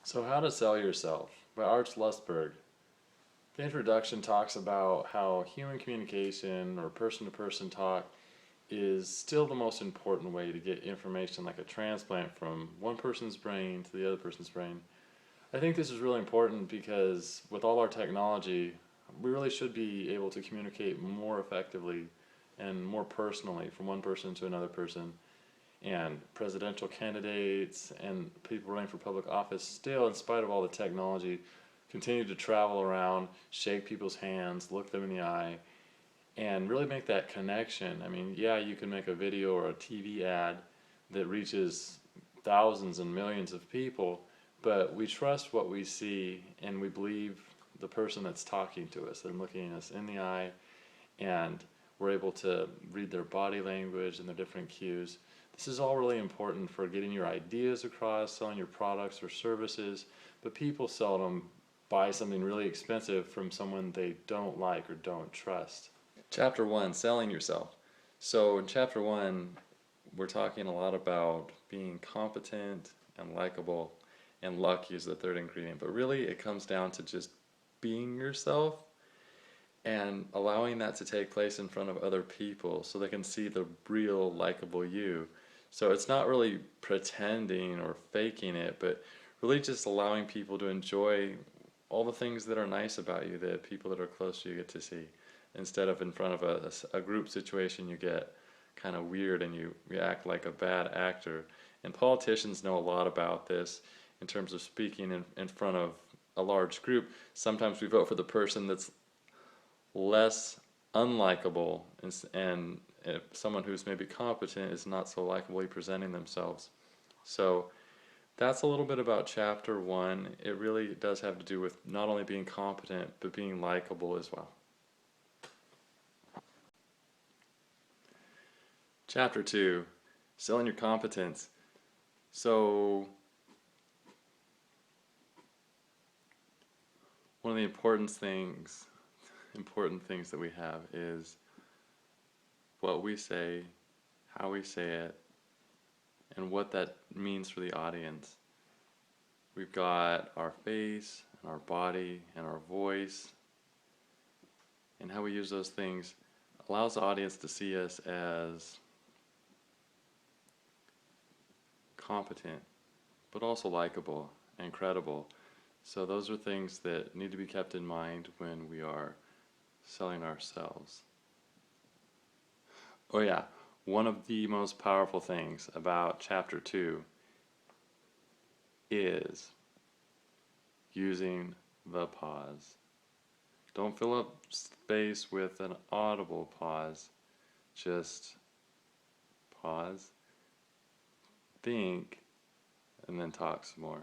So How to Sell Yourself by Arch Lustberg. The introduction talks about how human communication or person-to-person talk is still the most important way to get information like a transplant from one person's brain to the other person's brain. I think this is really important because with all our technology, we really should be able to communicate more effectively and more personally from one person to another person. And presidential candidates and people running for public office still, in spite of all the technology, continue to travel around, shake people's hands, look them in the eye, and really make that connection. I mean, yeah, you can make a video or a TV ad that reaches thousands and millions of people, but we trust what we see and we believe the person that's talking to us and looking us in the eye, and we're able to read their body language and their different cues. This is all really important for getting your ideas across, selling your products or services, but people seldom buy something really expensive from someone they don't like or don't trust. Chapter 1, Selling Yourself. So in Chapter 1, we're talking a lot about being competent and likable, and luck is the third ingredient, but really it comes down to just being yourself and allowing that to take place in front of other people so they can see the real likable you. So it's not really pretending or faking it, but really just allowing people to enjoy all the things that are nice about you that people that are close to you get to see. Instead of in front of a group situation, you get kind of weird and you act like a bad actor. And politicians know a lot about this in terms of speaking in front of a large group. Sometimes we vote for the person that's less unlikable, and if someone who's maybe competent is not so likably presenting themselves. So that's a little bit about Chapter 1. It really does have to do with not only being competent, but being likable as well. Chapter 2, Selling Your Competence. So one of the important things that we have is what we say, how we say it, and what that means for the audience. We've got our face, and our body, and our voice, and how we use those things allows the audience to see us as competent, but also likable and credible. So those are things that need to be kept in mind when we are selling ourselves. Oh yeah, one of the most powerful things about Chapter 2 is using the pause. Don't fill up space with an audible pause. Just pause, think, and then talk some more.